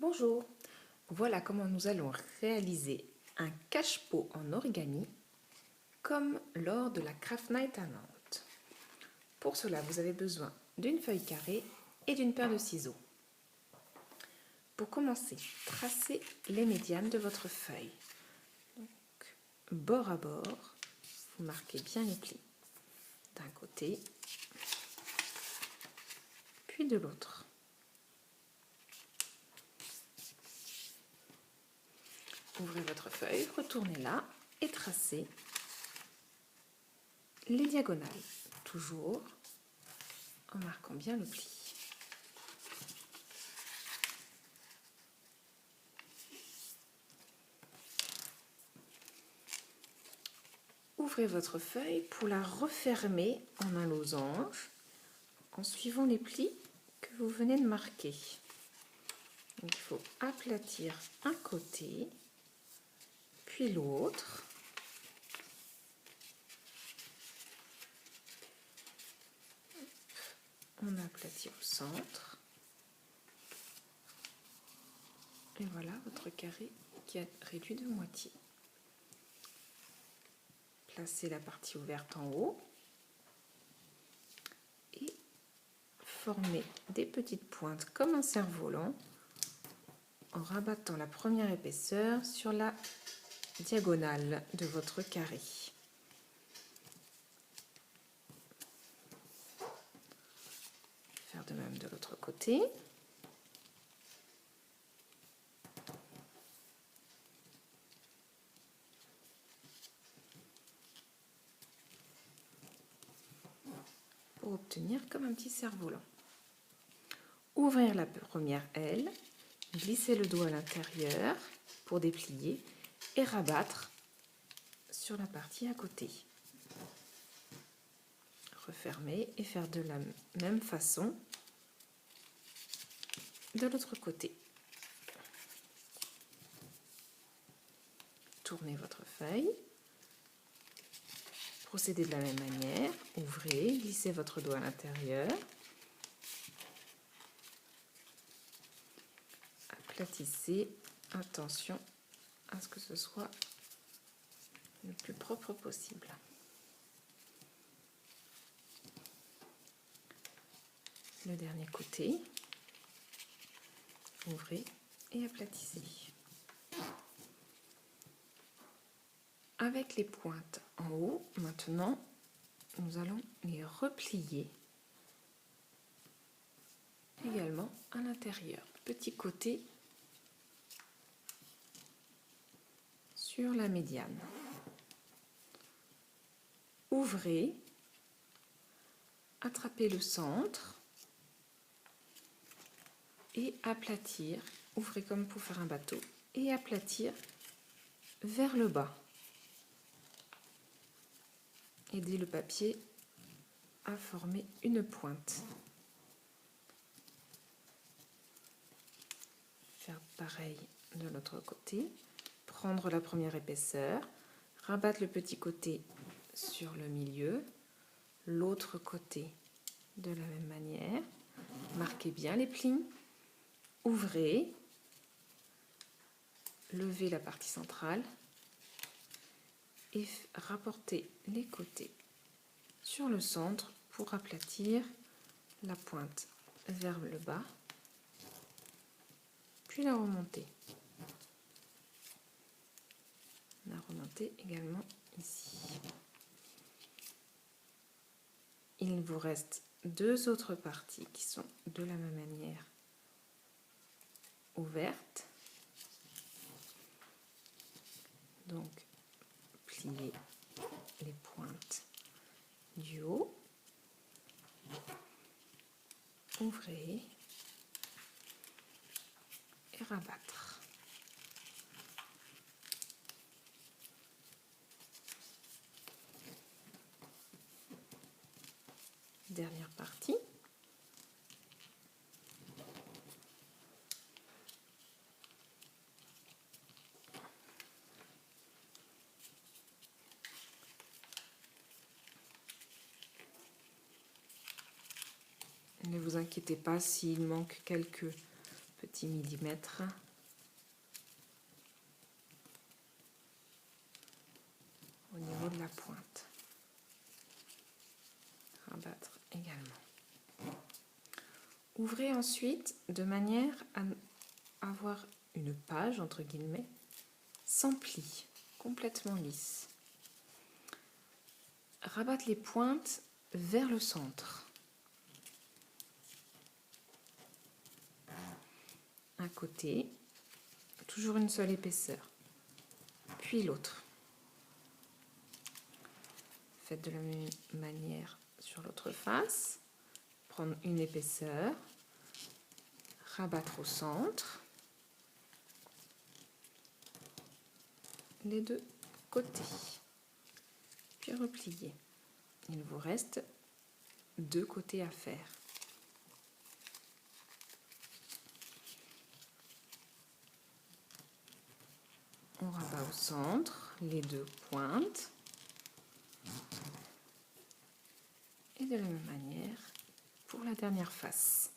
Bonjour, voilà comment nous allons réaliser un cache-pot en origami comme lors de la Craft Night à Nantes. Pour cela, vous avez besoin d'une feuille carrée et d'une paire de ciseaux. Pour commencer, tracez les médianes de votre feuille. Donc, bord à bord, vous marquez bien les plis d'un côté, puis de l'autre. Ouvrez votre feuille, retournez-la et tracez les diagonales, toujours en marquant bien le pli. Ouvrez votre feuille pour la refermer en un losange en suivant les plis que vous venez de marquer. Donc, il faut aplatir un côté, puis l'autre. On aplatit au centre. Et voilà votre carré qui est réduit de moitié. Placez la partie ouverte en haut et formez des petites pointes comme un cerf-volant en rabattant la première épaisseur sur la diagonale de votre carré. Faire de même de l'autre côté. Pour obtenir comme un petit cerf-volant. Ouvrir la première aile, glisser le dos à l'intérieur pour déplier et rabattre sur la partie à côté. Refermer et faire de la même façon de l'autre côté. Tournez votre feuille. Procédez de la même manière. Ouvrez, glissez votre dos à l'intérieur. Aplatissez. Attention à ce que ce soit le plus propre possible. Le dernier côté. Ouvrez et aplatissez. Avec les pointes en haut, maintenant, nous allons les replier également à l'intérieur. Petit côté sur la médiane. Ouvrez, attrapez le centre et aplatir. Ouvrez comme pour faire un bateau et aplatir vers le bas. Aidez le papier à former une pointe. Faire pareil de l'autre côté. Prendre la première épaisseur, rabattre le petit côté sur le milieu, l'autre côté de la même manière. Marquez bien les plis. Ouvrez, levez la partie centrale et rapportez les côtés sur le centre pour aplatir la pointe vers le bas, puis la remonter. La remonter également ici. Il vous reste deux autres parties qui sont de la même manière ouvertes. Donc, pliez les pointes du haut, ouvrez et rabattre. Dernière partie. Ne vous inquiétez pas s'il manque quelques petits millimètres. Au niveau de la pointe. Rabattre également. Ouvrez ensuite de manière à avoir une page, entre guillemets, sans pli, complètement lisse. Rabattre les pointes vers le centre. Un côté, toujours une seule épaisseur, puis l'autre. Faites de la même manière sur l'autre face. Prendre une épaisseur, rabattre au centre, les deux côtés, puis replier. Il vous reste 2 côtés à faire. On rabat au centre les 2 pointes et de la même manière pour la dernière face.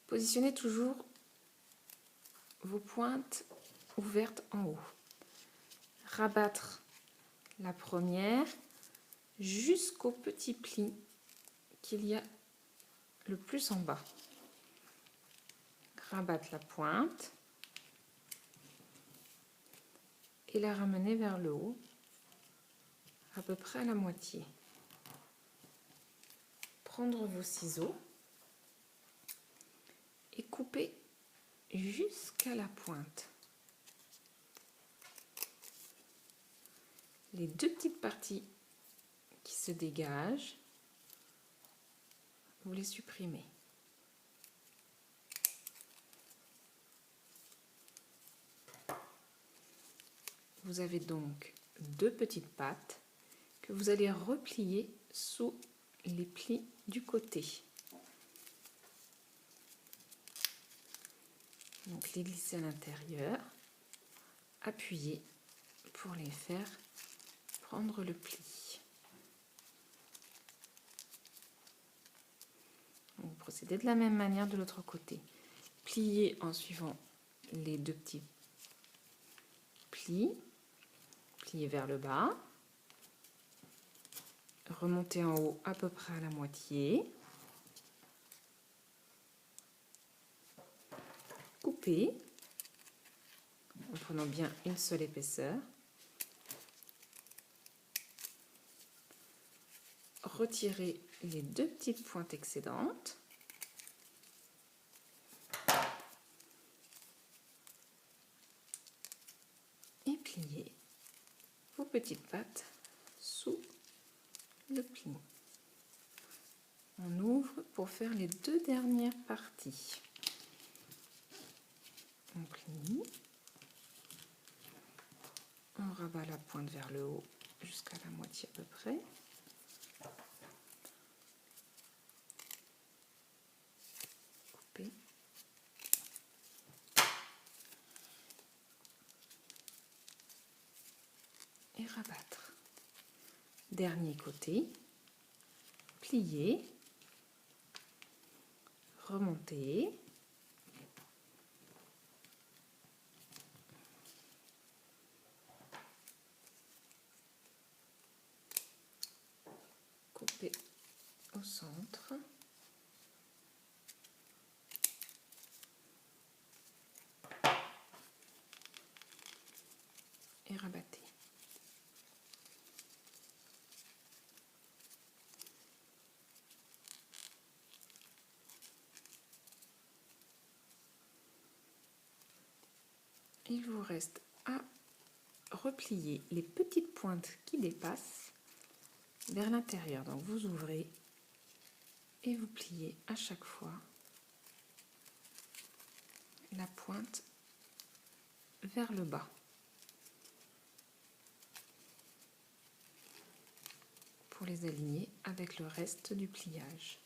Positionnez toujours vos pointes ouvertes en haut. Rabattre la première jusqu'au petit pli qu'il y a le plus en bas. Rabattre la pointe et la ramener vers le haut, à peu près à la moitié. Prendre vos ciseaux et couper jusqu'à la pointe. Les 2 petites parties qui se dégagent, vous les supprimez. Vous avez donc 2 petites pattes que vous allez replier sous les plis du côté. Donc les glisser à l'intérieur, appuyer pour les faire prendre le pli. Vous procédez de la même manière de l'autre côté. Pliez en suivant les 2 petits plis, pliez vers le bas, remontez en haut à peu près à la moitié, coupez en prenant bien une seule épaisseur, retirez les 2 petites pointes excédentes, et pliez vos petites pattes sous le pli. On ouvre pour faire les 2 dernières parties. On plie, on rabat la pointe vers le haut jusqu'à la moitié à peu près. Couper. Et rabattre. Dernier côté, plier, remonter, couper au centre, et rabattez. Il vous reste à replier les petites pointes qui dépassent vers l'intérieur. Donc vous ouvrez et vous pliez à chaque fois la pointe vers le bas. Pour les aligner avec le reste du pliage.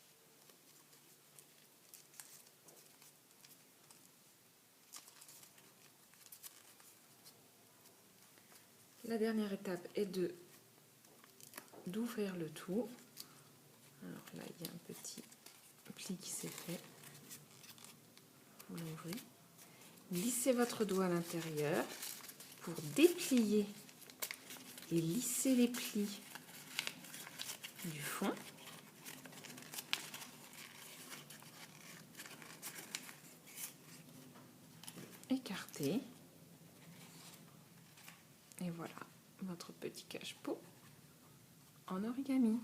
La dernière étape est d'ouvrir le tout Alors là, il y a un petit pli qui s'est fait. Vous l'ouvrez. Glissez votre doigt à l'intérieur pour déplier et lisser les plis du fond. Écartez. Et voilà votre petit cache-pot en origami.